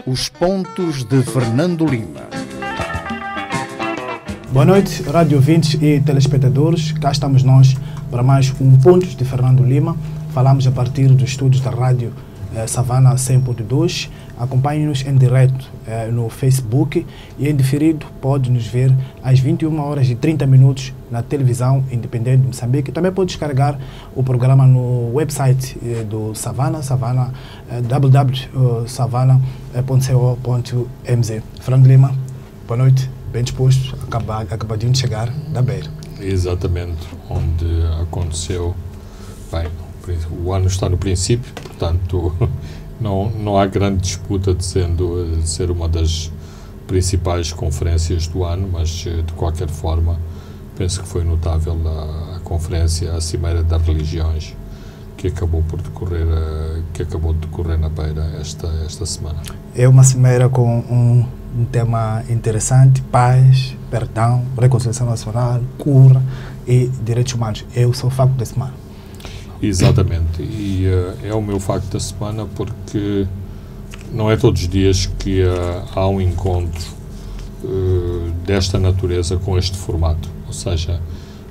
Os pontos de Fernando Lima. Boa noite, rádio ouvintes e telespectadores. Cá estamos nós para mais um Pontos de Fernando Lima. Falamos a partir dos estúdios da rádio Savana 100.2. Acompanhe-nos em direto no Facebook e em diferido pode nos ver às 21h30 na televisão independente de Moçambique. Também pode descarregar o programa no website do Savana, www.savana.co.mz. Fernando Lima, boa noite, bem disposto, acabadinho de chegar da Beira. Exatamente, onde aconteceu, bem, o ano está no princípio, portanto não há grande disputa de ser uma das principais conferências do ano, mas de qualquer forma penso que foi notável a conferência, a Cimeira das Religiões, que acabou de decorrer na Beira esta semana. É uma cimeira com um tema interessante: paz, perdão, reconciliação nacional, cura e direitos humanos. É o seu facto da semana. Exatamente, e é o meu facto da semana porque não é todos os dias que há um encontro desta natureza com este formato, ou seja,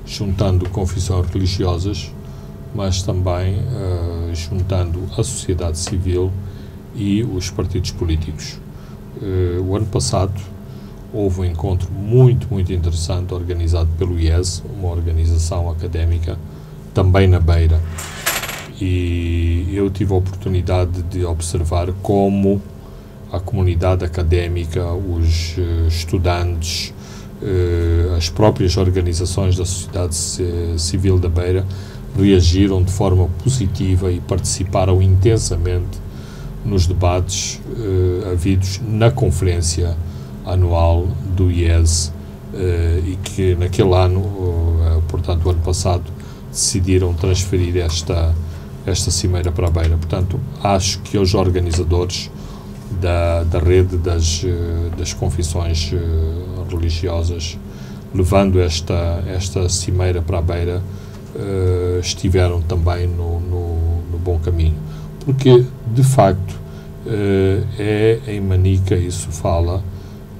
juntando confissões religiosas, mas também juntando a sociedade civil e os partidos políticos. O ano passado houve um encontro muito interessante organizado pelo IES, uma organização académica, também na Beira, e eu tive a oportunidade de observar como a comunidade académica, os estudantes, as próprias organizações da sociedade civil da Beira reagiram de forma positiva e participaram intensamente nos debates havidos na conferência anual do IES, e que naquele ano, portanto o ano passado, decidiram transferir esta cimeira para a Beira. Portanto, acho que os organizadores da rede das confissões religiosas, levando esta cimeira para a Beira, estiveram também no bom caminho. Porque, de facto, é em Manica, isso fala,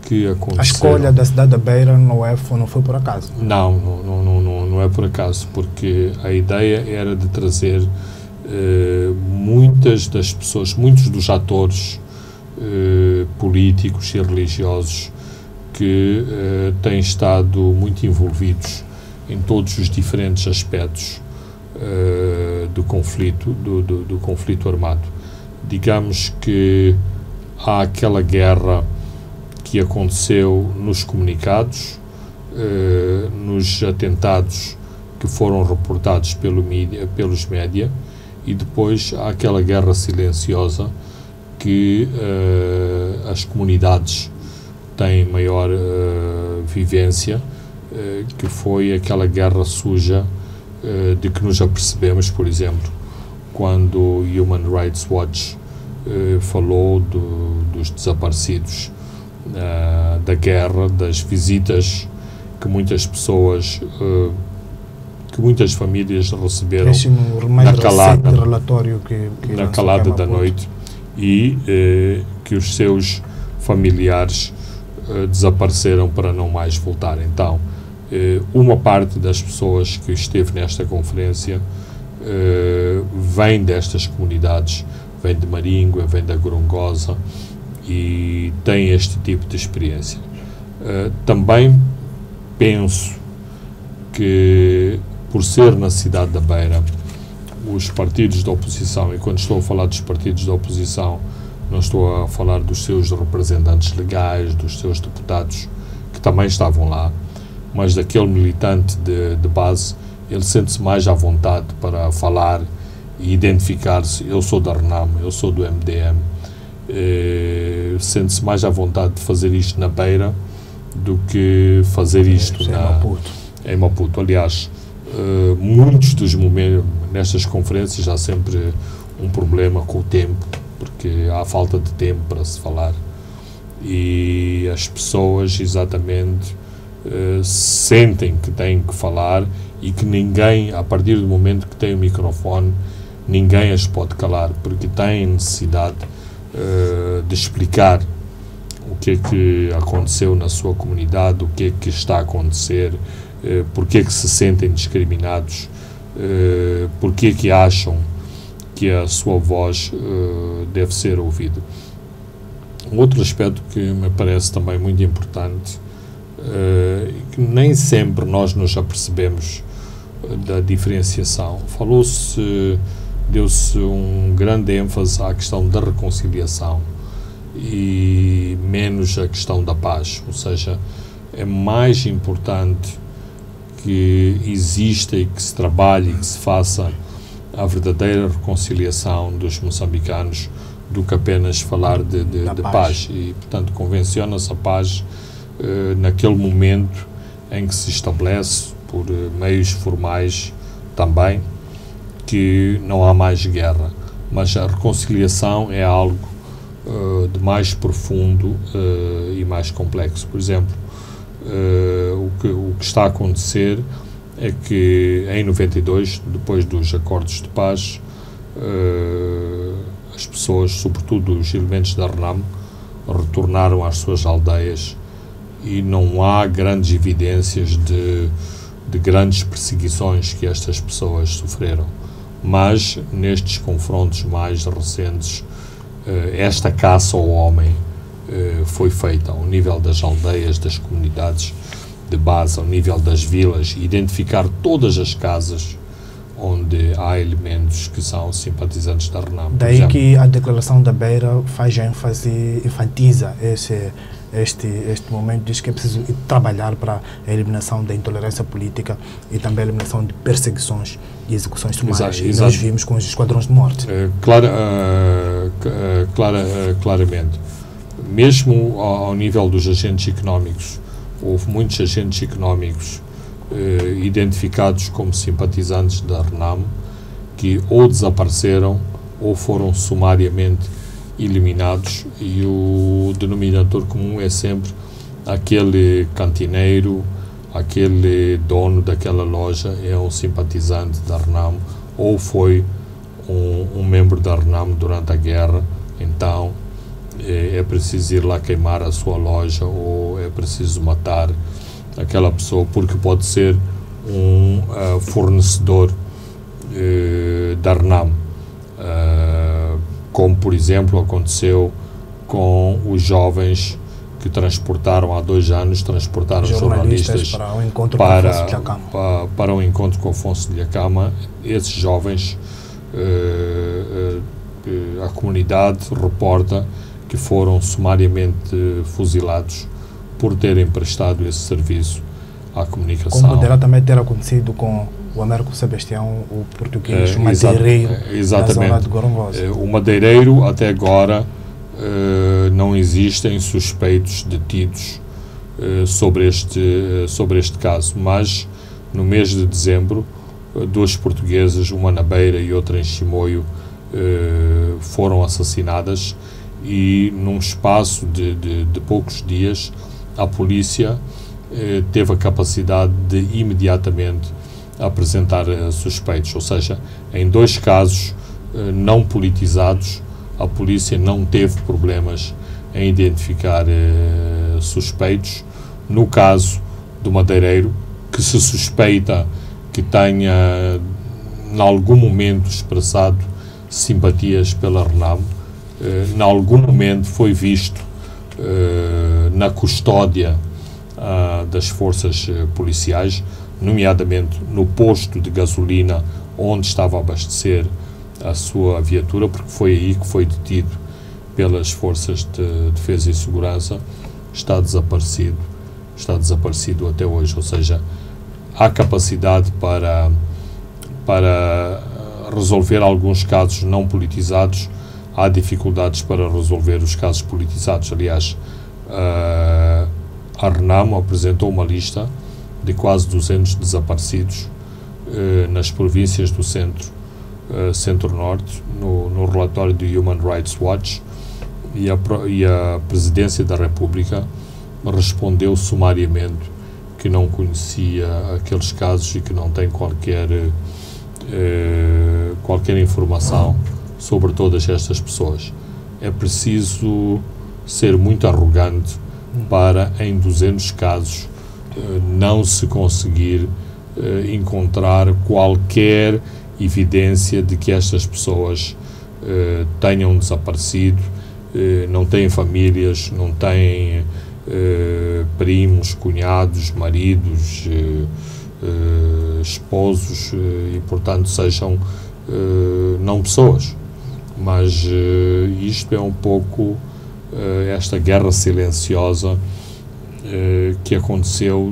que aconteceu. A escolha da cidade da Beira não foi por acaso? Não é por acaso, porque a ideia era de trazer muitas das pessoas, muitos dos atores políticos e religiosos que têm estado muito envolvidos em todos os diferentes aspectos do conflito armado. Digamos que há aquela guerra que aconteceu nos comunicados, nos atentados que foram reportados pelos média, e depois há aquela guerra silenciosa que as comunidades têm maior vivência, que foi aquela guerra suja de que nos apercebemos, por exemplo, quando o Human Rights Watch falou dos desaparecidos, da guerra, das visitas que muitas pessoas, que muitas famílias receberam na calada da noite, e que os seus familiares desapareceram para não mais voltar. Então, uma parte das pessoas que esteve nesta conferência vem destas comunidades, vem de Maríngua, vem da Gorongosa, e tem este tipo de experiência. Também penso que, por ser na cidade da Beira, os partidos da oposição, e quando estou a falar dos partidos da oposição, não estou a falar dos seus representantes legais, dos seus deputados, que também estavam lá, mas daquele militante de base, ele sente-se mais à vontade para falar e identificar-se. Eu sou da RENAM, eu sou do MDM, sente-se mais à vontade de fazer isto na Beira do que fazer isto em Maputo. Aliás, muitos dos momentos nestas conferências há sempre um problema com o tempo, porque há falta de tempo para se falar, e as pessoas exatamente sentem que têm que falar e que ninguém, a partir do momento que tem o microfone, ninguém as pode calar, porque têm necessidade de explicar o que é que aconteceu na sua comunidade, o que é que está a acontecer, porque é que se sentem discriminados, porque é que acham que a sua voz deve ser ouvida. Um outro aspecto que me parece também muito importante, que nem sempre nós nos apercebemos da diferenciação. Deu-se um grande ênfase à questão da reconciliação e menos a questão da paz, ou seja, é mais importante que exista e que se trabalhe e que se faça a verdadeira reconciliação dos moçambicanos do que apenas falar de paz. E, portanto, convenciona-se a paz naquele momento em que se estabelece, por meios formais também, que não há mais guerra. Mas a reconciliação é algo de mais profundo e mais complexo. Por exemplo, o que está a acontecer é que em 92, depois dos acordos de paz, as pessoas, sobretudo os elementos da RENAM, retornaram às suas aldeias e não há grandes evidências de grandes perseguições que estas pessoas sofreram. Mas nestes confrontos mais recentes, esta caça ao homem foi feita ao nível das aldeias, das comunidades de base, ao nível das vilas, identificar todas as casas onde há elementos que são simpatizantes da RENAM. Daí que a declaração da Beira faz ênfase, enfatiza este momento, diz que é preciso trabalhar para a eliminação da intolerância política e também a eliminação de perseguições e execuções sumárias. E nós vimos com os esquadrões de morte. Claramente. Mesmo ao nível dos agentes económicos, houve muitos agentes económicos identificados como simpatizantes da RENAM que ou desapareceram ou foram sumariamente eliminados, e o denominador comum é sempre aquele cantineiro, aquele dono daquela loja é um simpatizante da RENAM ou foi um membro da RENAM durante a guerra, então é preciso ir lá queimar a sua loja ou é preciso matar aquela pessoa porque pode ser um fornecedor da RENAM, como por exemplo aconteceu com os jovens que transportaram há 2 anos, transportaram jornalistas para o encontro com Afonso de Lhakama. Esses jovens, a comunidade reporta que foram sumariamente fuzilados por terem prestado esse serviço à comunicação. Como poderá também ter acontecido com o Américo Sebastião, o português madeireiro da zona de Gorongosa. O madeireiro, até agora, não existem suspeitos detidos sobre este caso, mas no mês de dezembro, 2 portuguesas, uma na Beira e outra em Chimoio, foram assassinadas, e num espaço de poucos dias a polícia teve a capacidade de imediatamente apresentar suspeitos, ou seja, em 2 casos não politizados, a polícia não teve problemas em identificar suspeitos. No caso do madeireiro, que se suspeita que tenha em algum momento expressado simpatias pela RENAM, em algum momento foi visto na custódia das forças policiais, nomeadamente no posto de gasolina onde estava a abastecer a sua viatura, porque foi aí que foi detido pelas forças de defesa e segurança. Está desaparecido até hoje, ou seja, há capacidade para resolver alguns casos não politizados, há dificuldades para resolver os casos politizados. Aliás, a RENAM apresentou uma lista de quase 200 desaparecidos nas províncias do Centro-Norte, no relatório do Human Rights Watch, e a Presidência da República respondeu sumariamente que não conhecia aqueles casos e que não tem qualquer informação sobre todas estas pessoas. é preciso ser muito arrogante para, em 200 casos, não se conseguir encontrar qualquer evidência de que estas pessoas tenham desaparecido, não têm famílias, não têm primos, cunhados, maridos, esposos, e portanto sejam não pessoas. Mas isto é um pouco esta guerra silenciosa que aconteceu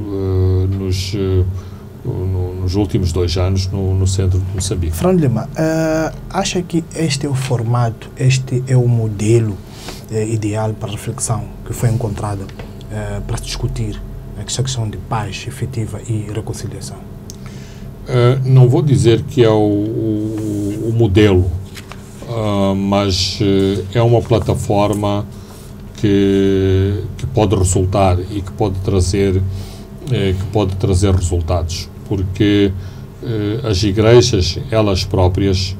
nos últimos 2 anos no centro de Moçambique. Fernando Lima, acha que este é o formato, este é o modelo ideal para a reflexão que foi encontrada para se discutir esta questão de paz efetiva e reconciliação? Não vou dizer que é o modelo, mas é uma plataforma que pode resultar e que pode trazer resultados, porque as igrejas, elas próprias,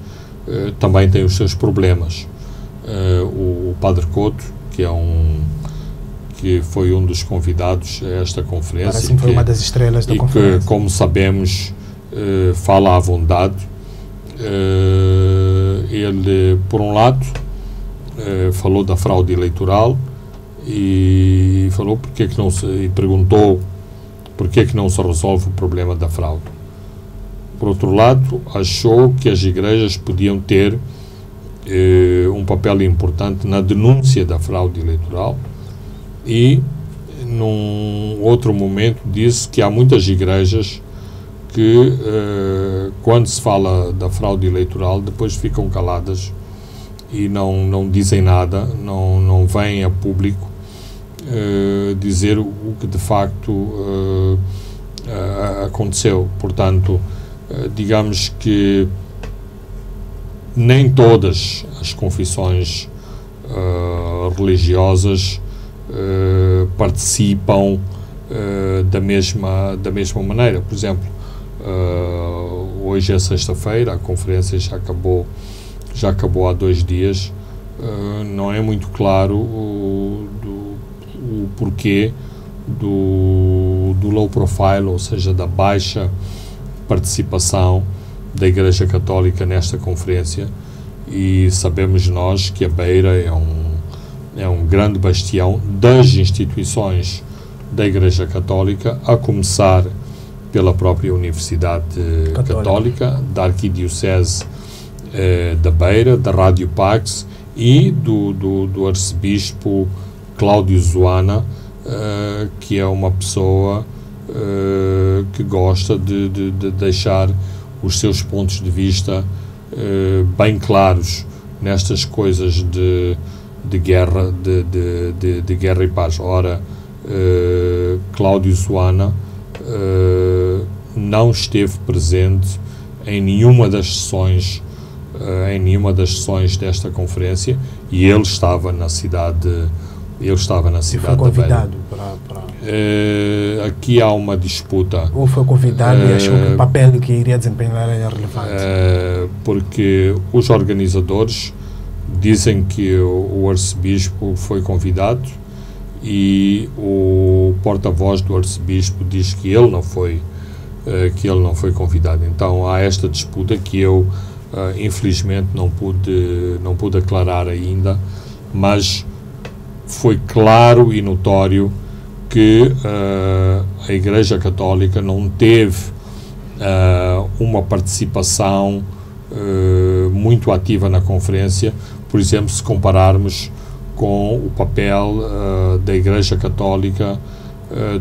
também têm os seus problemas. O Padre Couto, que foi um dos convidados a esta conferência, parece-me foi uma das estrelas da conferência, que, como sabemos, fala à vontade. Ele, por um lado, falou da fraude eleitoral e falou e perguntou porque é que não se resolve o problema da fraude. Por outro lado, achou que as igrejas podiam ter um papel importante na denúncia da fraude eleitoral e, num outro momento, disse que há muitas igrejas que, quando se fala da fraude eleitoral, depois ficam caladas e não dizem nada, não vêm a público dizer o que de facto aconteceu. Portanto, digamos que nem todas as confissões religiosas participam da mesma maneira. Por exemplo, hoje é sexta-feira, a conferência já acabou há 2 dias. Não é muito claro o porquê do low profile, ou seja, da baixa participação da Igreja Católica nesta conferência, e sabemos nós que a Beira é um grande bastião das instituições da Igreja Católica, a começar pela própria Universidade Católica, da Arquidiocese da Beira, da Rádio Pax e do Arcebispo Cláudio Zoana, que é uma pessoa que gosta de deixar os seus pontos de vista bem claros nestas coisas de guerra, de guerra e paz. Ora, Cláudio Zoana não esteve presente em nenhuma das sessões desta conferência, e ele estava na cidade foi convidado para... Aqui há uma disputa. Ou foi convidado e achou que o papel que iria desempenhar era relevante? Porque os organizadores dizem que o arcebispo foi convidado e o porta-voz do arcebispo diz que ele não foi convidado. Então há esta disputa que eu infelizmente não pude aclarar ainda, mas foi claro e notório que a Igreja Católica não teve uma participação muito ativa na conferência. Por exemplo, se compararmos com o papel da Igreja Católica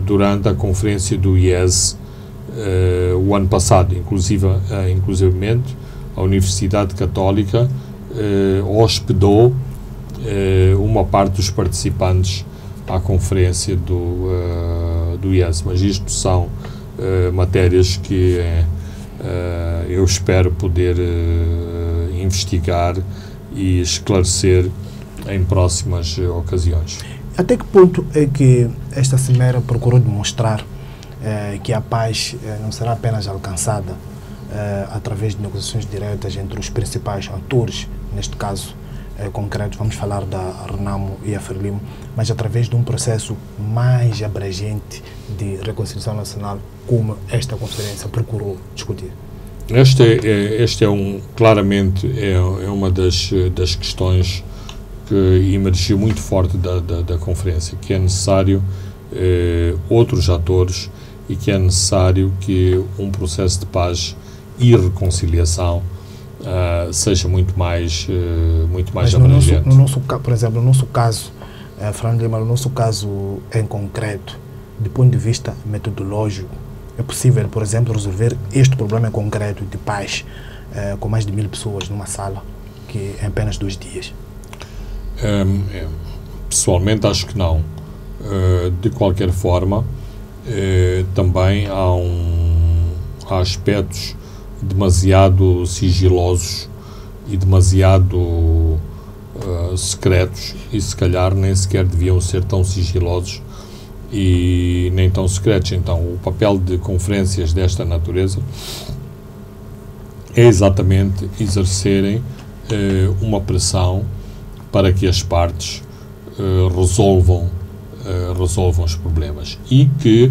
durante a conferência do IES o ano passado. Inclusivamente, a Universidade Católica hospedou uma parte dos participantes à conferência do IES, mas isto são matérias que eu espero poder investigar e esclarecer em próximas ocasiões. Até que ponto é que esta cimeira procurou demonstrar que a paz não será apenas alcançada através de negociações diretas entre os principais atores, neste caso concretos, vamos falar da Renamo e a Frelimo, mas através de um processo mais abrangente de reconciliação nacional, como esta conferência procurou discutir? Este é claramente uma das questões que emergiu muito forte da conferência, que é necessário outros atores e que é necessário que um processo de paz e reconciliação seja muito mais abrangente. Por exemplo, no nosso caso, Fernando Lima, no nosso caso em concreto, do ponto de vista metodológico, é possível, por exemplo, resolver este problema em concreto de paz com mais de 1000 pessoas numa sala que em apenas 2 dias? Pessoalmente acho que não. De qualquer forma, também há aspectos demasiado sigilosos e demasiado secretos, e se calhar nem sequer deviam ser tão sigilosos e nem tão secretos. Então, o papel de conferências desta natureza é exatamente exercerem uma pressão para que as partes resolvam os problemas e que,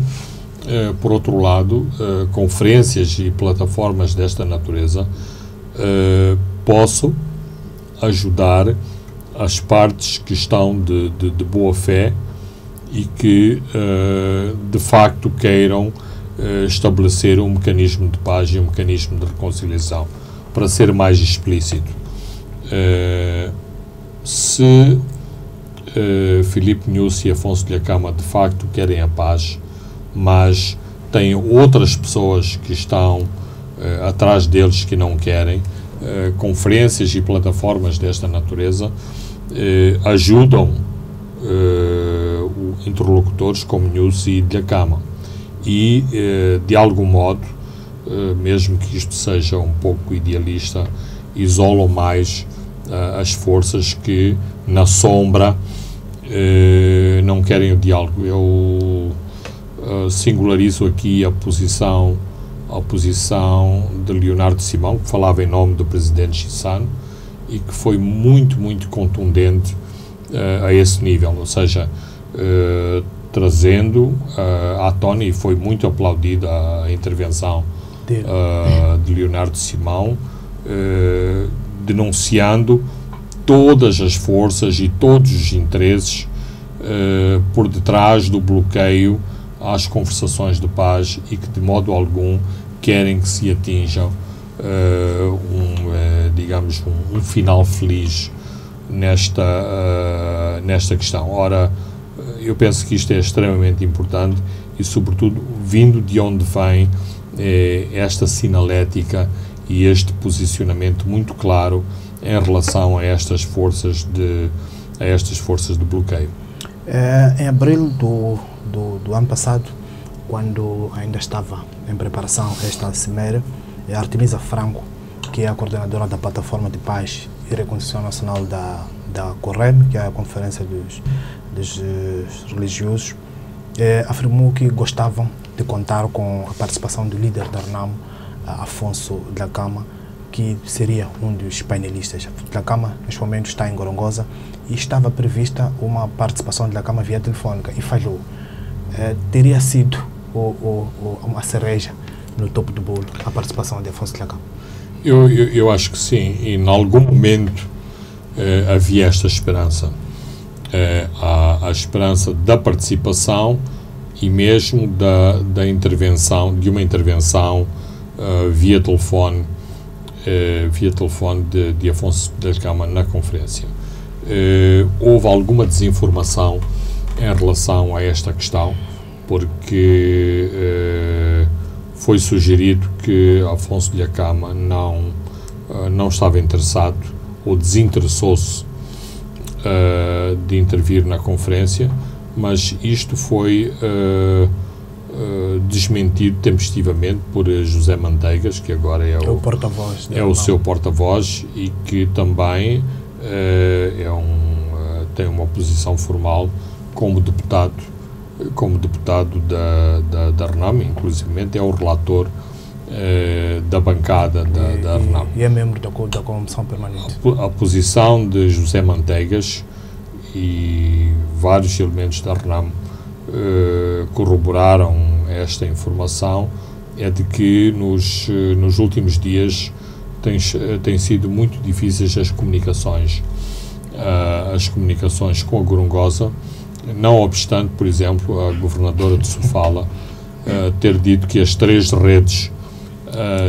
por outro lado, conferências e plataformas desta natureza possam ajudar as partes que estão de boa fé e que, de facto, queiram estabelecer um mecanismo de paz e um mecanismo de reconciliação. Para ser mais explícito, se Filipe Nyusi e Afonso Dhlakama de facto querem a paz, mas têm outras pessoas que estão atrás deles que não querem, conferências e plataformas desta natureza ajudam interlocutores como Nyusi e Dhlakama e, de algum modo, mesmo que isto seja um pouco idealista, isolam mais as forças que, na sombra, não querem o diálogo. Eu singularizo aqui a posição de Leonardo Simão, que falava em nome do presidente Chissano e que foi muito, muito contundente a esse nível, ou seja, trazendo à tona, e foi muito aplaudida a intervenção de Leonardo Simão, denunciando todas as forças e todos os interesses por detrás do bloqueio às conversações de paz e que de modo algum querem que se atinjam um final feliz nesta questão. Ora, eu penso que isto é extremamente importante e, sobretudo, vindo de onde vem esta sinalética e este posicionamento muito claro em relação a estas forças de bloqueio. Em abril do ano passado, quando ainda estava em preparação esta cimeira, a Artemisa Franco, que é a coordenadora da Plataforma de Paz e Reconciliação Nacional da CORREM, que é a Conferência dos Religiosos, afirmou que gostavam de contar com a participação do líder da Renamo, Afonso Dhlakama, que seria um dos painelistas. Dhlakama, neste momento, está em Gorongosa e estava prevista uma participação de Dhlakama via telefônica e falhou. Teria sido uma cereja no topo do bolo a participação de Afonso Dhlakama? Eu acho que sim, e em algum momento havia esta esperança. A esperança da participação e mesmo da intervenção, de uma intervenção via telefone de Afonso Dhlakama na conferência. Houve alguma desinformação em relação a esta questão, porque foi sugerido que Afonso Dhlakama não estava interessado ou desinteressou-se de intervir na conferência, mas isto foi desmentido tempestivamente por José Manteigas, que agora é o porta-voz, o seu porta-voz, e que também tem uma posição formal como deputado da Renamo, inclusive é o relator da bancada da RENAM. E é membro da Comissão Permanente. A posição de José Manteigas e vários elementos da RENAM corroboraram esta informação, é de que nos últimos dias têm sido muito difíceis as comunicações com a Gorongosa, não obstante, por exemplo, a governadora de Sofala ter dito que as 3 redes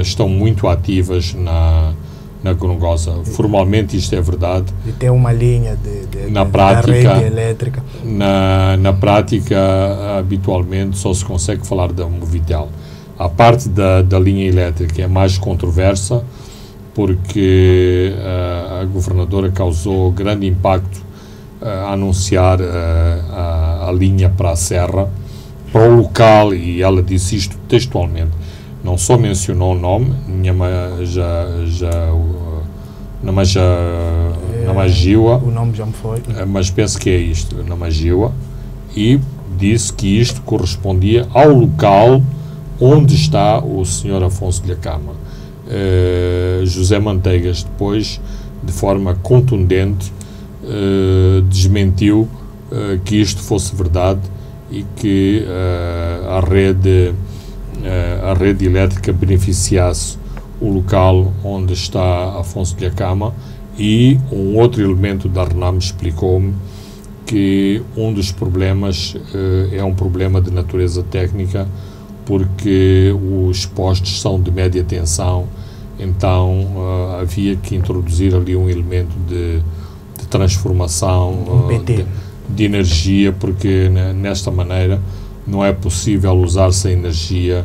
estão muito ativas na Gorongosa. Formalmente isto é verdade. E tem uma linha na prática, da rede elétrica. Na prática, habitualmente, só se consegue falar da Movitel. A parte da linha elétrica é mais controversa, porque a governadora causou grande impacto a anunciar a linha para a Serra, para o local, e ela disse isto textualmente. Não só mencionou o nome, Namajiwa, o nome já me foi, mas penso que é isto, Namajiwa, e disse que isto correspondia ao local onde está o Sr. Afonso de Lhakama. José Manteigas depois, de forma contundente, desmentiu que isto fosse verdade e que a rede elétrica beneficiasse o local onde está Afonso de Lhakama. E um outro elemento da RENAM explicou-me que um dos problemas é um problema de natureza técnica, porque os postes são de média tensão, então havia que introduzir ali um elemento de transformação de energia, porque nesta maneira não é possível usar-se a energia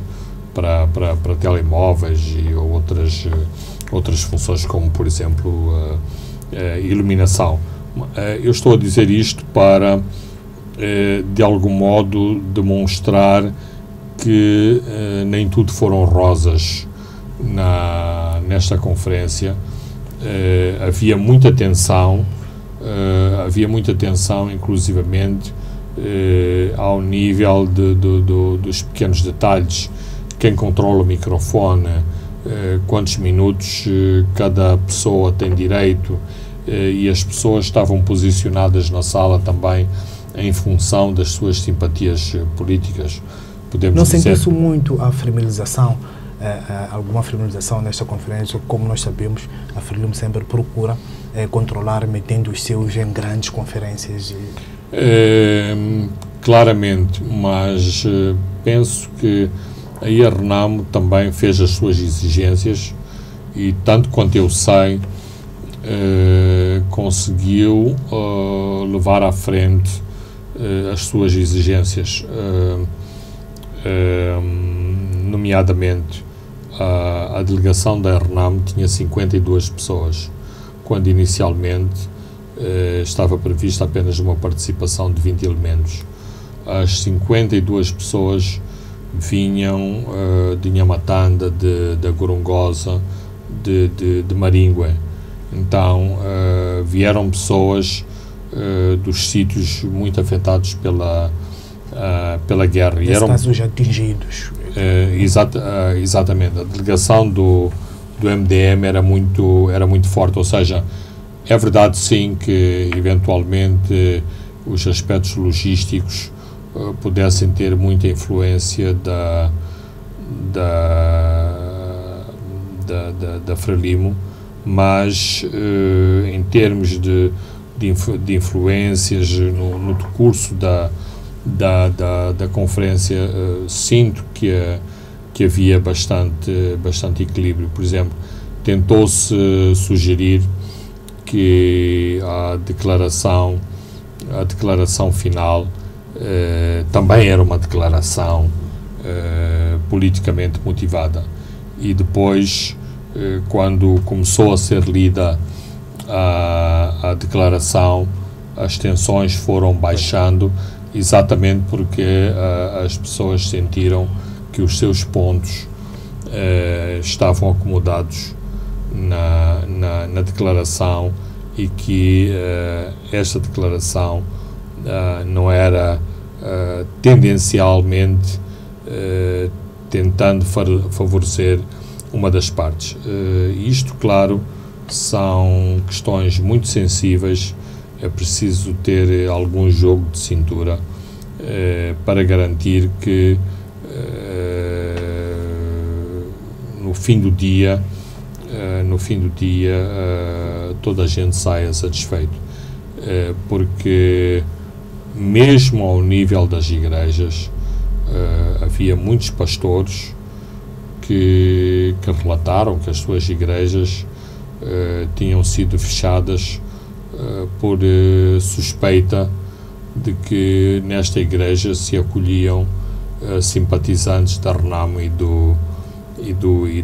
para telemóveis e outras funções, como por exemplo iluminação. Eu estou a dizer isto para de algum modo demonstrar que nem tudo foram rosas nesta conferência. Havia muita tensão, inclusivamente ao nível dos pequenos detalhes: quem controla o microfone, quantos minutos cada pessoa tem direito, e as pessoas estavam posicionadas na sala também em função das suas simpatias políticas. Não sentiu-se muito a feminização, alguma feminização nesta conferência? Como nós sabemos, a Frelimo sempre procura controlar, metendo os seus em grandes conferências. Claramente, mas penso que aí a RENAM também fez as suas exigências e, tanto quanto eu sei, conseguiu levar à frente as suas exigências. Nomeadamente, a delegação da RENAM tinha 52 pessoas, quando inicialmente estava prevista apenas uma participação de 20 elementos. As 52 pessoas vinham de Nhamatanda, da Gorongosa, de Maringue. Então vieram pessoas dos sítios muito afetados pela guerra. Nesse caso, já atingidos. Exatamente. A delegação do MDM era muito forte, ou seja, é verdade sim que eventualmente os aspectos logísticos pudessem ter muita influência da Frelimo, mas em termos de influências no decurso da conferência, sinto que havia bastante equilíbrio. Por exemplo, tentou-se sugerir que a declaração final também era uma declaração politicamente motivada, e depois, quando começou a ser lida a declaração, as tensões foram baixando, exatamente porque as pessoas sentiram que os seus pontos estavam acomodados na declaração, e que esta declaração não era tendencialmente tentando favorecer uma das partes. Isto, claro, são questões muito sensíveis, é preciso ter algum jogo de cintura para garantir que no fim do dia toda a gente saia satisfeito, porque mesmo ao nível das igrejas havia muitos pastores que relataram que as suas igrejas tinham sido fechadas por suspeita de que nesta igreja se acolhiam simpatizantes da RENAMO e do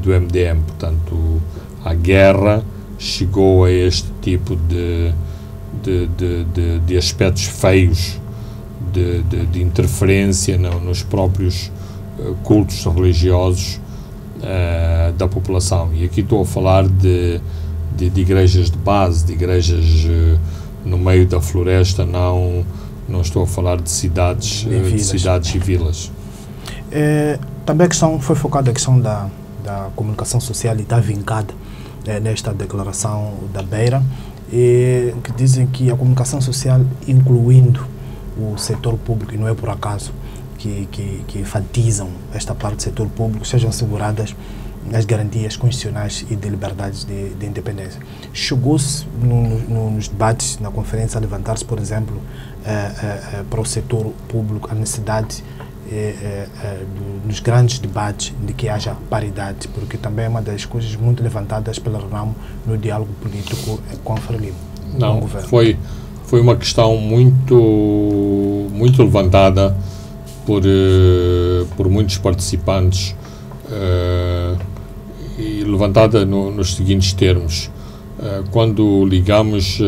MDM. Portanto, a guerra chegou a este tipo de aspectos feios de interferência nos próprios cultos religiosos da população. E aqui estou a falar de igrejas de base, de igrejas no meio da floresta, não estou a falar de cidades e vilas. Também a questão foi focada a questão da comunicação social e está vincada nesta declaração da Beira, que dizem que a comunicação social, incluindo o setor público, e não é por acaso que enfatizam esta parte do setor público, sejam asseguradas as garantias constitucionais e de liberdades de independência. Chegou-se nos debates, na conferência, a levantar-se, por exemplo, para o setor público a necessidade nos grandes debates de que haja paridade, porque também é uma das coisas muito levantadas pela RENAMO no diálogo político com a Frelimo. Não, foi uma questão muito levantada por muitos participantes e levantada nos seguintes termos. Quando ligamos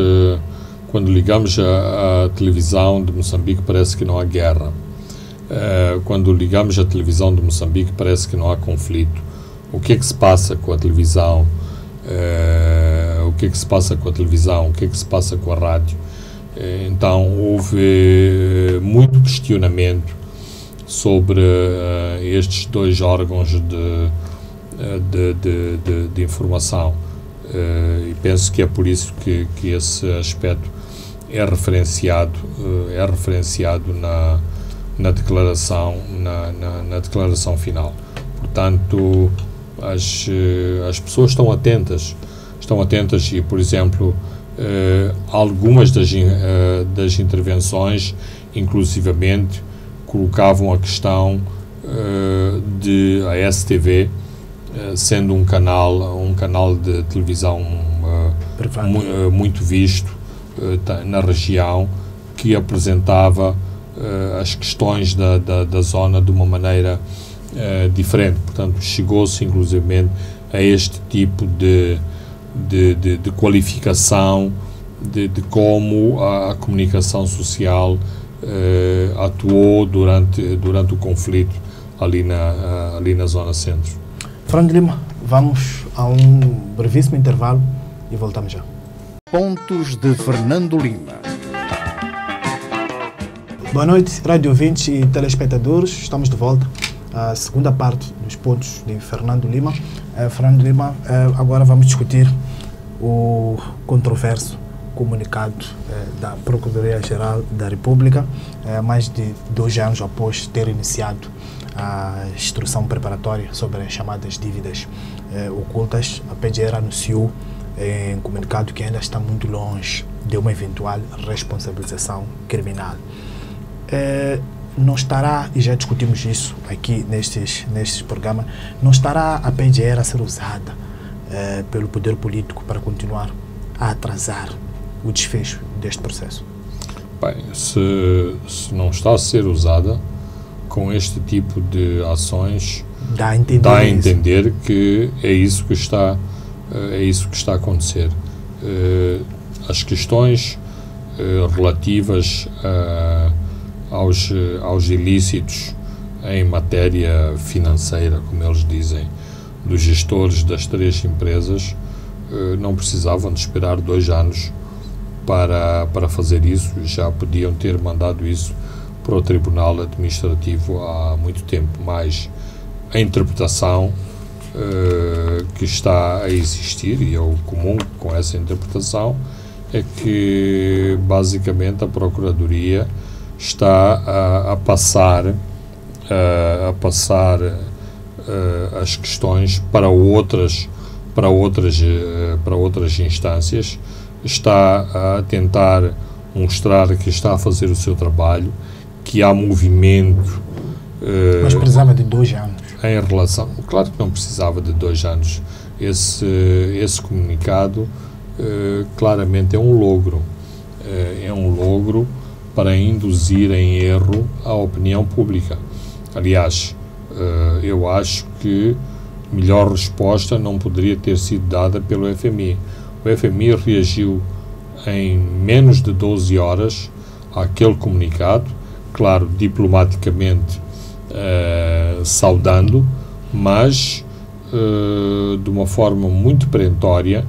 a televisão de Moçambique, parece que não há guerra. Quando ligamos a televisão de Moçambique, parece que não há conflito. O que é que se passa com a televisão? O que é que se passa com a televisão? O que é que se passa com a rádio? Então houve muito questionamento sobre estes dois órgãos de informação, e penso que é por isso que esse aspecto é referenciado na declaração final. Portanto, as pessoas estão atentas e, por exemplo, algumas das intervenções, inclusivamente, colocavam a questão de a STV sendo um canal de televisão muito visto na região, que apresentava as questões da zona de uma maneira diferente. Portanto, chegou-se inclusivamente a este tipo de qualificação de como a comunicação social atuou durante o conflito ali na zona centro. Fernando Lima, vamos a um brevíssimo intervalo e voltamos já. Pontos de Fernando Lima. Boa noite, rádio ouvintes e telespectadores. Estamos de volta à segunda parte dos pontos de Fernando Lima. Fernando Lima, agora vamos discutir o controverso comunicado da Procuradoria-Geral da República, mais de 2 anos após ter iniciado a instrução preparatória sobre as chamadas dívidas ocultas. A PGR anunciou em comunicado que ainda está muito longe de uma eventual responsabilização criminal. Não estará, e já discutimos isso aqui nestes programas, não estará a PGR a ser usada pelo poder político para continuar a atrasar o desfecho deste processo? Bem, se não está a ser usada com este tipo de ações, dá a entender que é isso que está a acontecer. As questões relativas aos ilícitos em matéria financeira, como eles dizem, dos gestores das 3 empresas, não precisavam de esperar 2 anos para fazer isso. Já podiam ter mandado isso para o Tribunal Administrativo há muito tempo, mas a interpretação que está a existir, e eu comungo com essa interpretação, é que basicamente a Procuradoria está a passar as questões para outras instâncias, está a tentar mostrar que está a fazer o seu trabalho, que há movimento. Mas precisava de 2 anos. Em relação, claro que não precisava de 2 anos. Esse comunicado claramente é um logro. É um logro para induzir em erro a opinião pública. Aliás, eu acho que melhor resposta não poderia ter sido dada pelo FMI. O FMI reagiu em menos de 12 horas àquele comunicado, claro, diplomaticamente saudando, mas de uma forma muito perentória,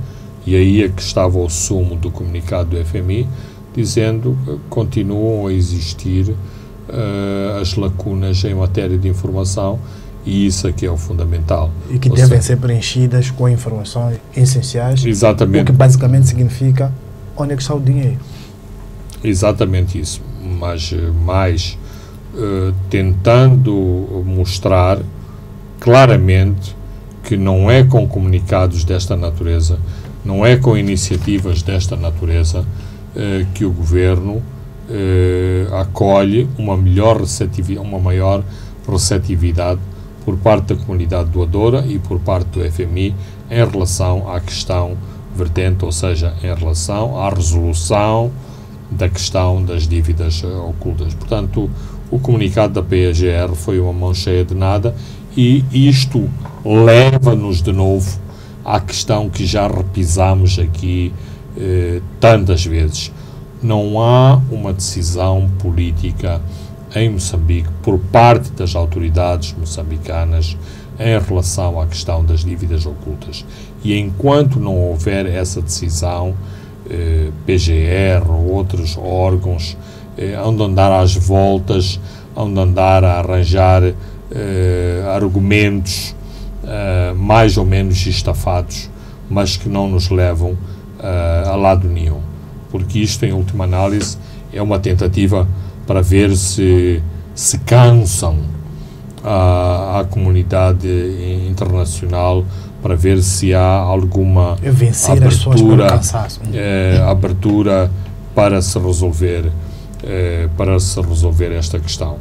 e aí é que estava o sumo do comunicado do FMI, dizendo que continuam a existir as lacunas em matéria de informação, e isso aqui é o fundamental. E que devem ser preenchidas com informações essenciais. Exatamente. O que basicamente significa onde é que está o dinheiro. Exatamente isso. Mas mais tentando mostrar claramente que não é com comunicados desta natureza, não é com iniciativas desta natureza que o Governo acolhe uma maior receptividade por parte da comunidade doadora e por parte do FMI em relação à questão vertente, ou seja, em relação à resolução da questão das dívidas ocultas. Portanto, o comunicado da PGR foi uma mão cheia de nada, e isto leva-nos de novo à questão que já repisamos aqui tantas vezes. Não há uma decisão política em Moçambique por parte das autoridades moçambicanas em relação à questão das dívidas ocultas. E enquanto não houver essa decisão, PGR ou outros órgãos onde andar às voltas, onde andar a arranjar argumentos mais ou menos estafados, mas que não nos levam a lado nenhum. Porque isto, em última análise, é uma tentativa para ver se cansam a comunidade internacional, para ver se há alguma abertura para se resolver esta questão.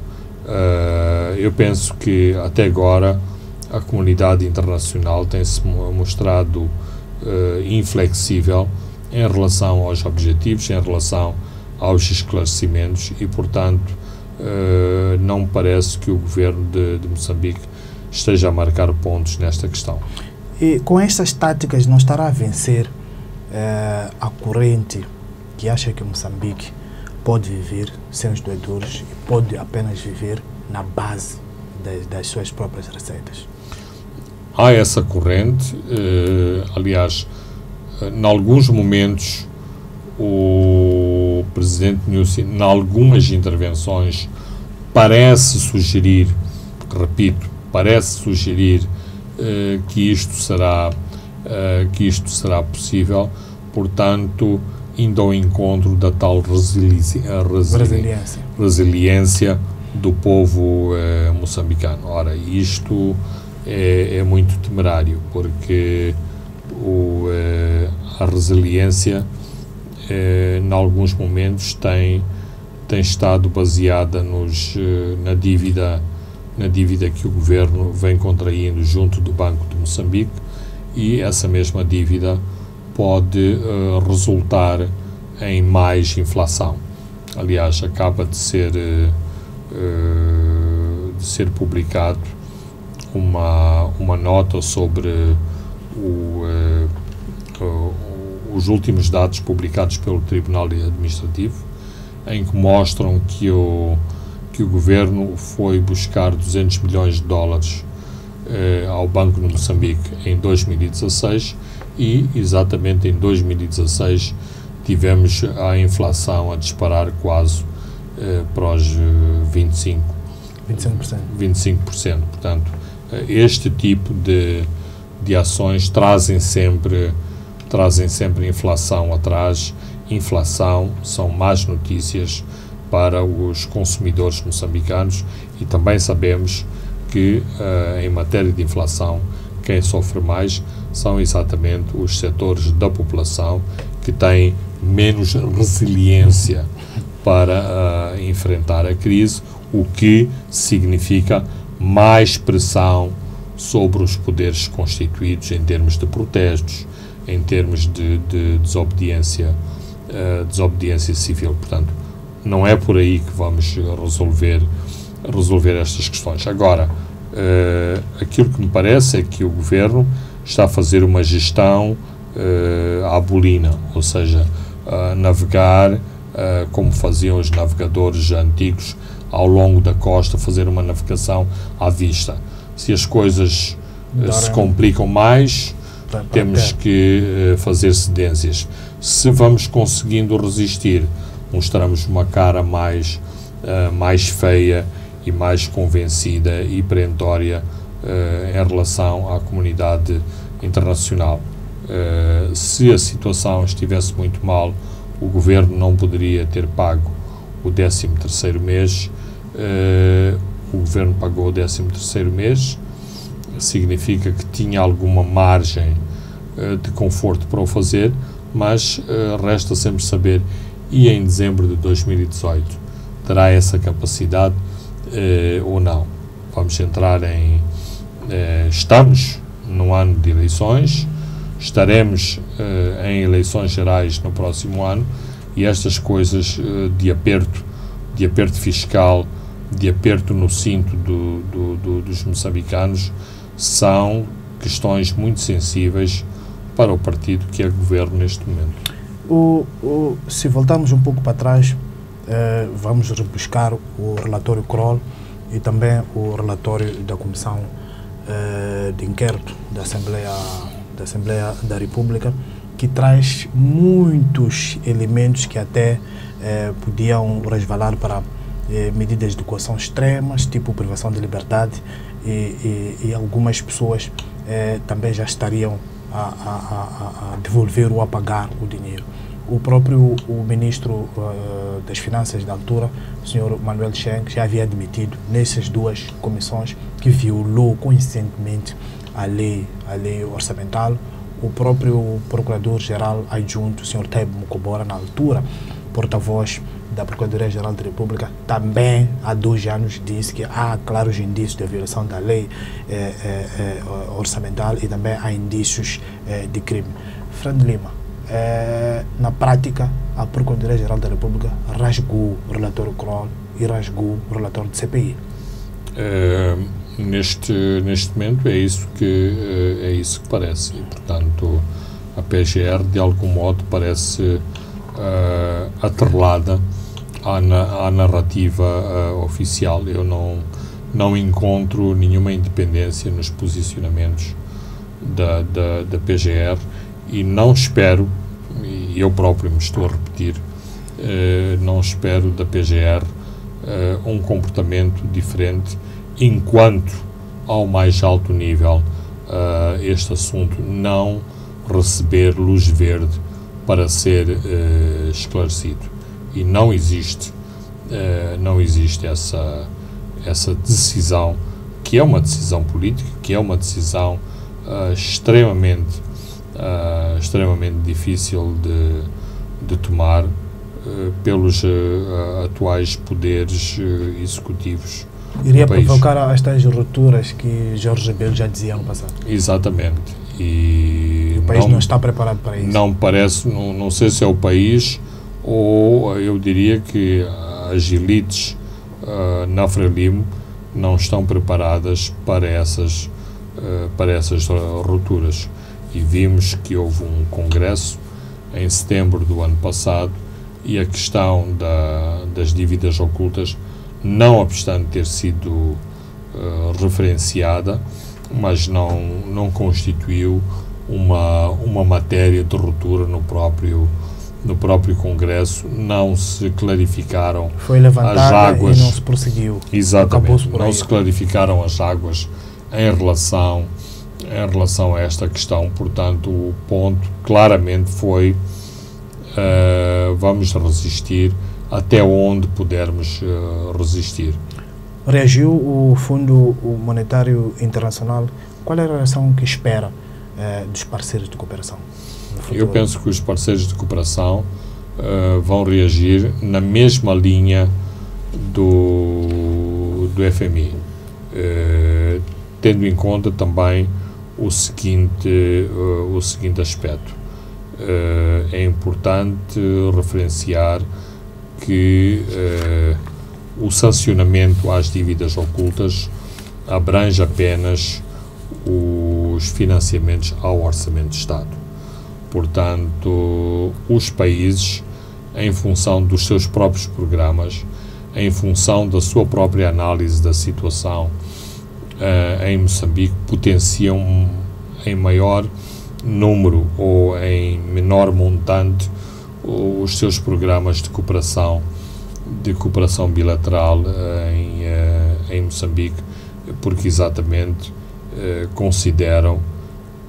Eu penso que até agora a comunidade internacional tem-se mostrado inflexível em relação aos objetivos, em relação aos esclarecimentos, e, portanto, não me parece que o governo de Moçambique esteja a marcar pontos nesta questão. E com estas táticas não estará a vencer a corrente que acha que Moçambique pode viver sem os doadores e pode apenas viver na base das suas próprias receitas? Há essa corrente, aliás, em alguns momentos o presidente Nyusi, em algumas intervenções, parece sugerir que isto será possível, portanto, indo ao encontro da tal resiliência do povo moçambicano. Ora, isto é muito temerário, porque a resiliência, em alguns momentos, tem estado baseada na dívida que o governo vem contraindo junto do Banco de Moçambique, e essa mesma dívida pode resultar em mais inflação. Aliás, acaba de ser publicado uma nota sobre os últimos dados publicados pelo Tribunal Administrativo, em que mostram que o governo foi buscar 200 milhões de dólares ao Banco de Moçambique em 2016, e exatamente em 2016 tivemos a inflação a disparar quase para os 25%. Portanto, este tipo de ações trazem sempre inflação atrás. Inflação são más notícias para os consumidores moçambicanos e também sabemos que, em matéria de inflação, quem sofre mais são exatamente os setores da população que têm menos resiliência para enfrentar a crise, o que significa mais pressão sobre os poderes constituídos em termos de protestos, em termos de desobediência civil. Portanto, não é por aí que vamos resolver estas questões. Agora, aquilo que me parece é que o Governo está a fazer uma gestão à bolina, ou seja, navegar como faziam os navegadores antigos ao longo da costa, fazer uma navegação à vista. Se as coisas se complicam mais, temos que fazer cedências. Se vamos conseguindo resistir, mostramos uma cara mais feia e mais convencida e perentória em relação à comunidade internacional. Se a situação estivesse muito mal, o Governo não poderia ter pago o 13º mês. O Governo pagou o 13º mês, significa que tinha alguma margem de conforto para o fazer, mas resta sempre saber, e em dezembro de 2018 terá essa capacidade ou não. Vamos entrar estamos num ano de eleições, estaremos em eleições gerais no próximo ano, e estas coisas de aperto fiscal, de aperto no cinto dos moçambicanos, são questões muito sensíveis para o partido que é governo neste momento. Se voltarmos um pouco para trás, vamos rebuscar o relatório Kroll e também o relatório da Comissão de Inquérito da Assembleia da República, que traz muitos elementos que até podiam resvalar para medidas de coação extremas, tipo privação de liberdade, e algumas pessoas também já estariam a devolver ou a pagar o dinheiro. O ministro das Finanças da altura, o senhor Manuel Cheng, já havia admitido nessas duas comissões que violou conscientemente a lei orçamental. O próprio Procurador-Geral Adjunto, o senhor Taibo Mukobora, na altura, porta-voz da Procuradoria-Geral da República, também há 2 anos disse que há claros indícios de violação da lei orçamental e também há indícios de crime. Fernando Lima, na prática, a Procuradoria-Geral da República rasgou o relatório Kroll e rasgou o relatório de CPI. Neste momento é isso que parece, e portanto a PGR de algum modo parece atrelada à narrativa oficial. Eu não encontro nenhuma independência nos posicionamentos da PGR e não espero, e eu próprio me estou a repetir, não espero da PGR um comportamento diferente enquanto ao mais alto nível este assunto não receber luz verde para ser esclarecido. E não existe essa decisão, que é uma decisão política, que é uma decisão extremamente difícil de tomar pelos atuais poderes executivos. Iria provocar as tais rupturas que Jorge Rebelo já dizia no passado. Exatamente. E o país não está preparado para isso. Não parece, não sei se é o país ou eu diria que as elites na Frelimo não estão preparadas para essas rupturas. E vimos que houve um congresso em setembro do ano passado e a questão das dívidas ocultas, não obstante ter sido referenciada, mas não constituiu uma matéria de ruptura no próprio Congresso. Não se clarificaram Foi levantada as águas. E não se prosseguiu. Exatamente. Não se clarificaram as águas em relação a esta questão. Portanto, o ponto claramente foi vamos resistir até onde pudermos resistir. Reagiu o Fundo Monetário Internacional? Qual é a reação que espera dos parceiros de cooperação no futuro? Eu penso que os parceiros de cooperação vão reagir na mesma linha do FMI, tendo em conta também o seguinte aspecto. É importante referenciar que o sancionamento às dívidas ocultas abrange apenas os financiamentos ao Orçamento de Estado. Portanto, os países, em função dos seus próprios programas, em função da sua própria análise da situação em Moçambique, potenciam em maior número ou em menor montante os seus programas de cooperação bilateral em Moçambique, porque exatamente consideram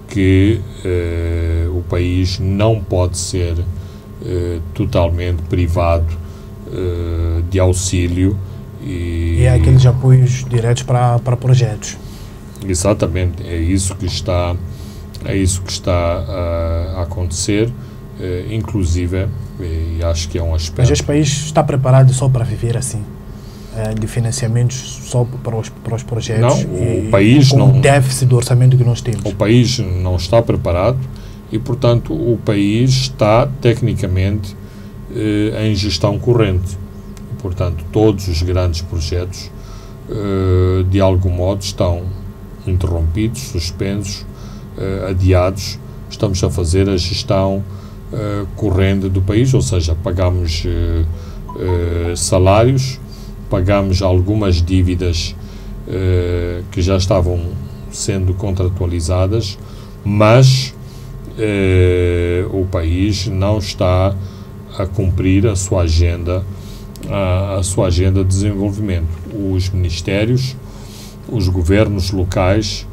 que o país não pode ser totalmente privado de auxílio e há aqueles apoios diretos para projetos. Exatamente, é isso que está a acontecer, inclusive, e acho que é um aspecto. Mas este país está preparado só para viver assim, de financiamentos só para os projetos? Não, o país não. Com o déficit do orçamento que nós temos. O país não está preparado e, portanto, o país está tecnicamente em gestão corrente. Portanto, todos os grandes projetos, de algum modo, estão interrompidos, suspensos, adiados. Estamos a fazer a gestão corrente do país, ou seja, pagamos salários, pagamos algumas dívidas que já estavam sendo contratualizadas, mas o país não está a cumprir a sua agenda de desenvolvimento. Os ministérios, os governos locais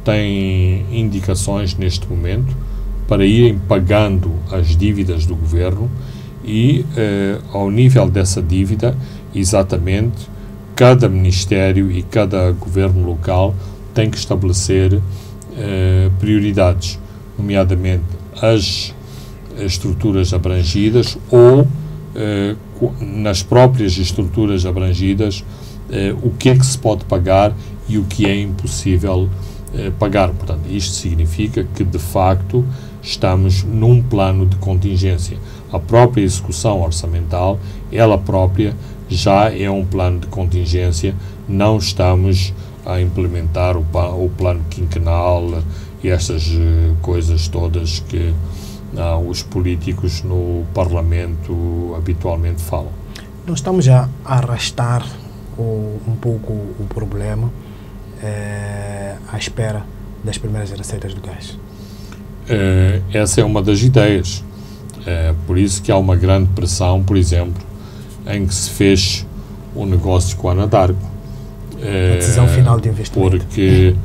têm indicações neste momento para irem pagando as dívidas do governo e, ao nível dessa dívida, exatamente, cada ministério e cada governo local tem que estabelecer prioridades, nomeadamente as estruturas abrangidas ou, nas próprias estruturas abrangidas, o que é que se pode pagar e o que é impossível pagar. Portanto, isto significa que, de facto, estamos num plano de contingência. A própria execução orçamental, ela própria, já é um plano de contingência. Não estamos a implementar o plano quinquenal e estas coisas todas que os políticos no Parlamento habitualmente falam. Nós estamos a arrastar um pouco o problema à espera das primeiras receitas do gás. Essa é uma das ideias. Por isso que há uma grande pressão, por exemplo, em que se fez o negócio com a Anadarko. A decisão final de investimento. Porque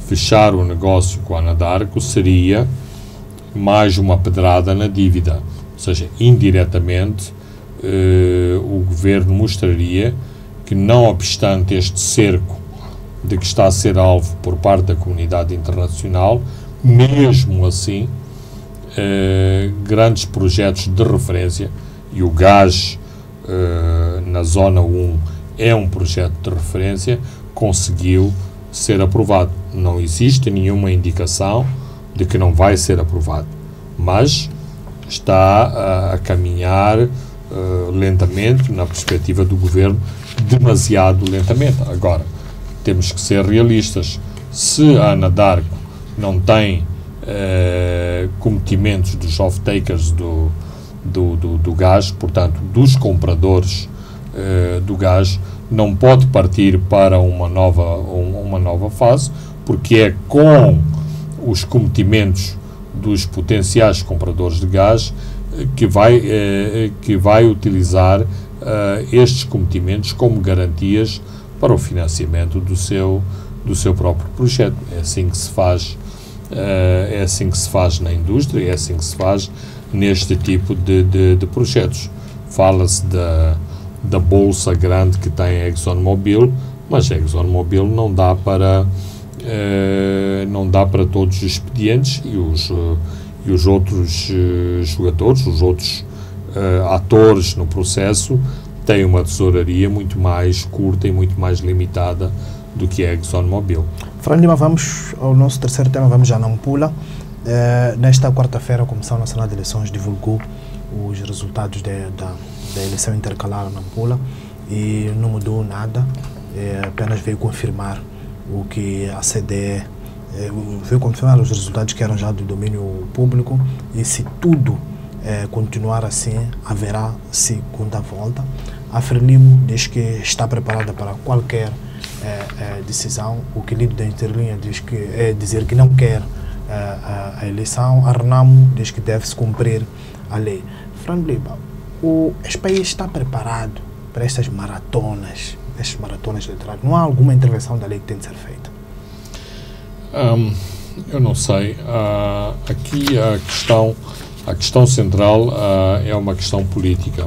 fechar o negócio com a Anadarko seria mais uma pedrada na dívida. Ou seja, indiretamente, o governo mostraria que, não obstante este cerco de que está a ser alvo por parte da comunidade internacional, mesmo assim, grandes projetos de referência, e o gás na Zona 1 é um projeto de referência, conseguiu ser aprovado. Não existe nenhuma indicação de que não vai ser aprovado, mas está a caminhar lentamente, na perspectiva do governo, demasiado lentamente. Agora, temos que ser realistas. Se a Anadarko não tem cometimentos dos off-takers do gás, portanto, dos compradores do gás, não pode partir para uma nova fase, porque é com os cometimentos dos potenciais compradores de gás que vai utilizar estes cometimentos como garantias para o financiamento do seu do seu próprio projeto. É assim que se faz, na indústria, é assim que se faz neste tipo de projetos. Fala-se da bolsa grande que tem a ExxonMobil, mas a ExxonMobil não dá para todos os expedientes, e os outros jogadores, os outros atores no processo têm uma tesouraria muito mais curta e muito mais limitada do que a ExxonMobil. Fernando Lima, vamos ao nosso terceiro tema, vamos já na Nampula. Nesta quarta-feira, a Comissão Nacional de Eleições divulgou os resultados da eleição intercalar na Nampula e não mudou nada, apenas veio confirmar o que a CDE veio confirmar os resultados que eram já do domínio público, e se tudo continuar assim, haverá segunda volta. A Frelimo diz que está preparada para qualquer decisão. O que lido da Interlinha diz que dizer que não quer a eleição. A Renamo diz que deve-se cumprir a lei. Fernando Lima, este país está preparado para estas maratonas eleitorais? Não há alguma intervenção da lei que tem de ser feita? Eu não sei. Aqui a questão central é uma questão política,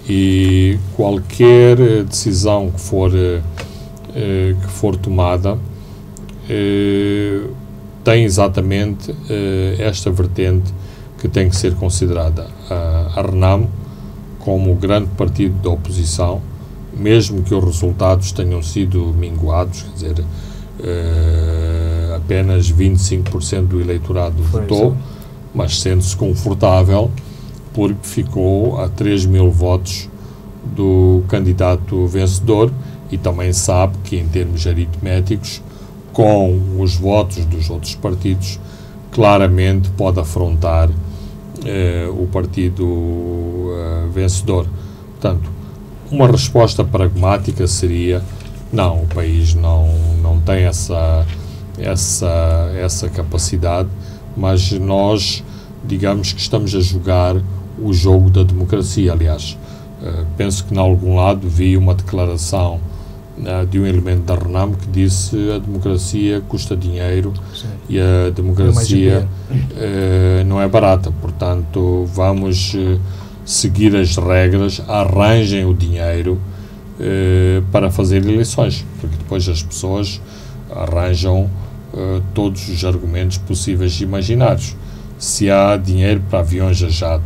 e qualquer decisão que for tomada tem exatamente esta vertente que tem que ser considerada. A Renamo, como grande partido da oposição, mesmo que os resultados tenham sido minguados, quer dizer, apenas 25% do eleitorado votou, mas sente-se confortável porque ficou a 3.000 votos do candidato vencedor, e também sabe que, em termos aritméticos, com os votos dos outros partidos, claramente pode afrontar o partido vencedor. Portanto, uma resposta pragmática seria: não, o país não tem essa capacidade, mas nós, digamos que estamos a jogar o jogo da democracia. Aliás, penso que, em algum lado, vi uma declaração de um elemento da Renamo que disse: a democracia custa dinheiro. Sim. E a democracia não é barata, portanto vamos seguir as regras, arranjem o dinheiro para fazer eleições, porque depois as pessoas arranjam todos os argumentos possíveis e imaginários. Se há dinheiro para aviões a jato,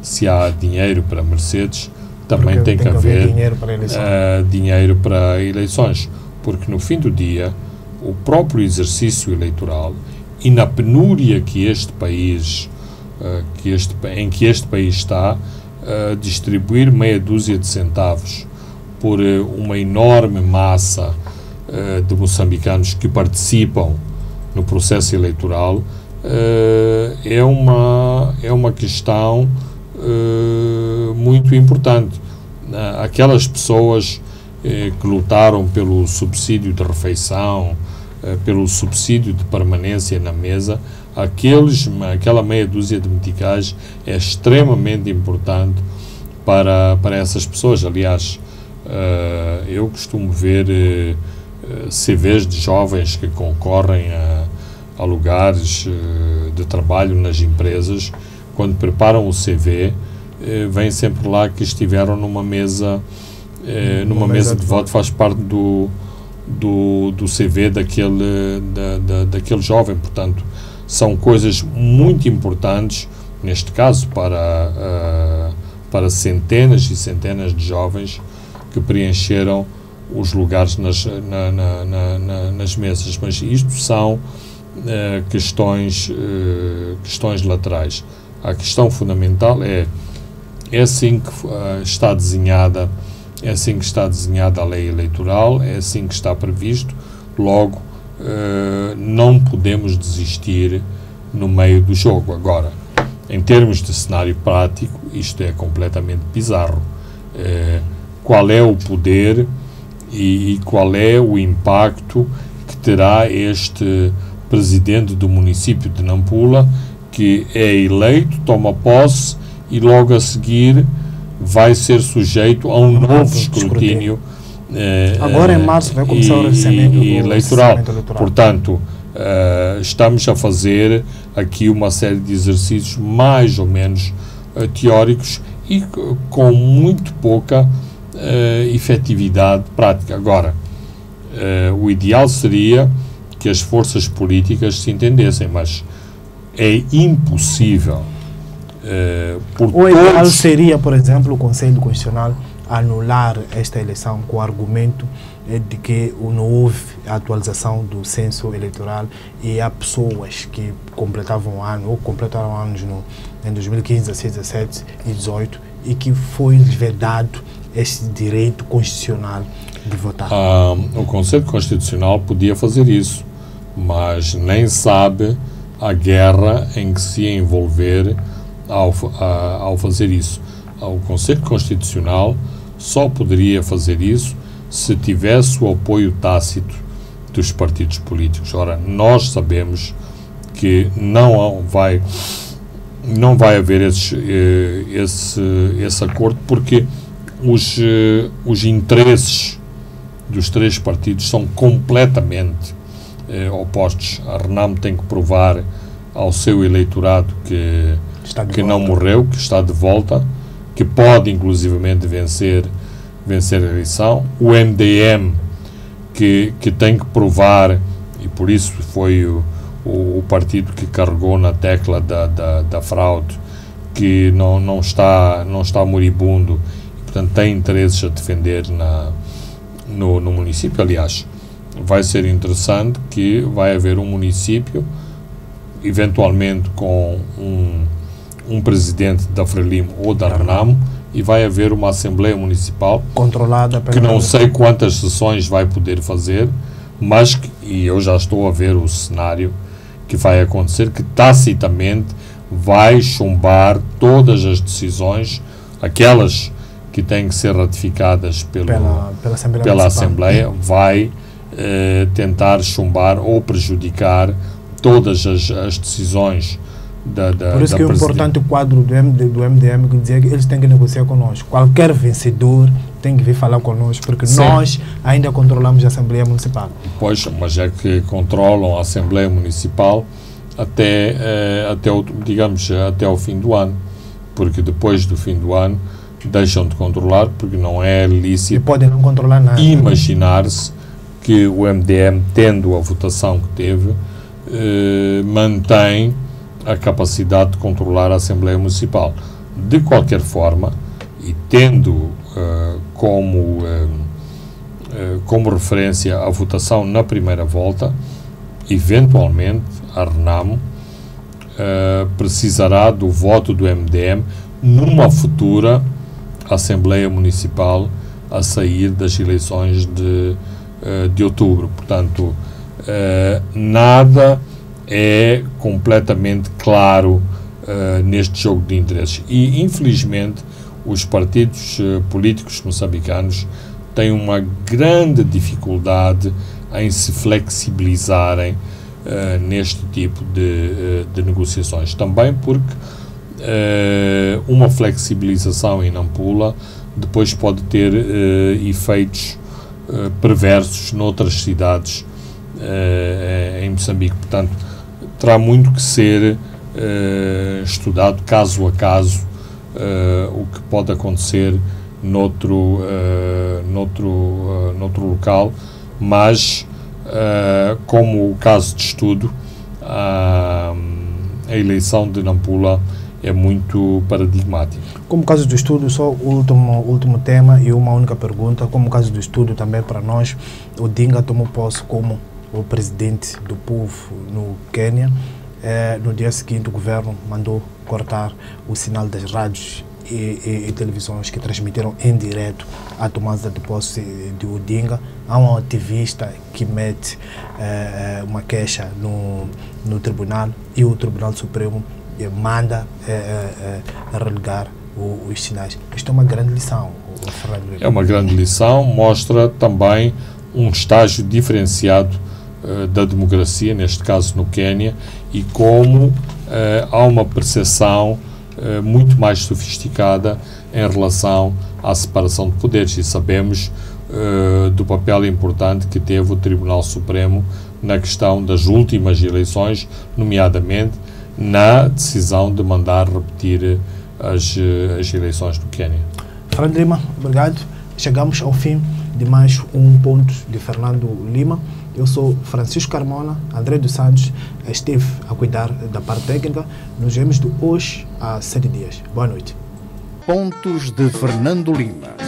se há dinheiro para Mercedes, também tem que haver dinheiro para eleições, porque no fim do dia o próprio exercício eleitoral, e na penúria que este país está, distribuir meia dúzia de centavos por uma enorme massa de moçambicanos que participam no processo eleitoral é uma questão muito importante. Aquelas pessoas que lutaram pelo subsídio de refeição, pelo subsídio de permanência na mesa, aquela meia dúzia de meticais é extremamente importante para essas pessoas. Aliás, eu costumo ver CVs de jovens que concorrem a lugares de trabalho nas empresas. Quando preparam o CV, vem sempre lá que estiveram numa mesa de voto, faz parte do CV daquele jovem. Portanto, são coisas muito importantes, neste caso para centenas e centenas de jovens que preencheram os lugares nas mesas. Mas isto são questões laterais. A questão fundamental é assim que está desenhada a lei eleitoral, é assim que está previsto. Logo, não podemos desistir no meio do jogo. Agora, em termos de cenário prático, isto é completamente bizarro. Qual é o poder e qual é o impacto que terá este presidente do município de Nampula, que é eleito, toma posse e logo a seguir vai ser sujeito a um novo escrutínio Agora em março vai começar o recenseamento eleitoral. Portanto, estamos a fazer aqui uma série de exercícios mais ou menos teóricos e com muito pouca efetividade prática. Agora, o ideal seria que as forças políticas se entendessem, mas é impossível. O ideal seria, por exemplo, o Conselho Constitucional anular esta eleição com o argumento de que não houve a atualização do censo eleitoral e há pessoas que completavam ano ou completaram anos em 2015, 16, 17 e 18 e que foi vedado esse direito constitucional de votar. O Conselho Constitucional podia fazer isso, mas nem sabe a guerra em que se ia envolver ao fazer isso. O Conselho Constitucional só poderia fazer isso se tivesse o apoio tácito dos partidos políticos. Ora, nós sabemos que não vai haver esse acordo, porque os interesses dos três partidos são completamente opostos. A RENAM tem que provar ao seu eleitorado que não morreu, que está de volta, que pode inclusivamente vencer a eleição. O MDM que tem que provar, e por isso foi o partido que carregou na tecla da fraude, que não está moribundo e, portanto, tem interesses a defender no município. Aliás, vai ser interessante que vai haver um município, eventualmente com um presidente da Frelimo ou da RENAM, e vai haver uma Assembleia Municipal controlada que não sei quantas sessões vai poder fazer, mas e eu já estou a ver o cenário que vai acontecer, que tacitamente vai chumbar todas as decisões, aquelas que têm que ser ratificadas pela Assembleia, vai tentar chumbar ou prejudicar todas as decisões por isso que é o importante quadro do MDM que dizia que eles têm que negociar conosco. Qualquer vencedor tem que vir falar conosco, porque sim, nós ainda controlamos a Assembleia Municipal. Pois, mas é que controlam a Assembleia Municipal até o fim do ano, porque depois do fim do ano deixam de controlar, porque não é lícito. E podem não controlar nada. Imaginar-se que o MDM, tendo a votação que teve, mantém a capacidade de controlar a Assembleia Municipal. De qualquer forma, e tendo como referência a votação na primeira volta, eventualmente a RENAM precisará do voto do MDM numa futura Assembleia Municipal a sair das eleições de outubro. Portanto, nada é completamente claro neste jogo de interesses. E, infelizmente, os partidos políticos moçambicanos têm uma grande dificuldade em se flexibilizarem neste tipo de negociações. Também porque uma flexibilização em Nampula depois pode ter efeitos perversos noutras cidades em Moçambique. Portanto, terá muito que ser estudado caso a caso o que pode acontecer noutro local, mas como o caso de estudo, a eleição de Nampula é muito paradigmática. Como caso do estudo, só o último tema e uma única pergunta. Como caso do estudo também para nós, o Odinga tomou posse como o presidente do povo no Quênia. No dia seguinte, o governo mandou cortar o sinal das rádios e televisões que transmitiram em direto a tomada de posse de Odinga. Há um ativista que mete uma queixa no tribunal e o Tribunal Supremo manda relegar os sinais. Isto é uma grande lição. É uma grande lição, mostra também um estágio diferenciado da democracia, neste caso no Quênia, e como há uma percepção muito mais sofisticada em relação à separação de poderes. E sabemos do papel importante que teve o Tribunal Supremo na questão das últimas eleições, nomeadamente na decisão de mandar repetir as eleições do Quênia. Fernando Lima, obrigado. Chegamos ao fim de mais um ponto de Fernando Lima. Eu sou Francisco Carmona, André dos Santos esteve a cuidar da parte técnica. Nos vemos de hoje a 7 dias. Boa noite. Pontos de Fernando Lima.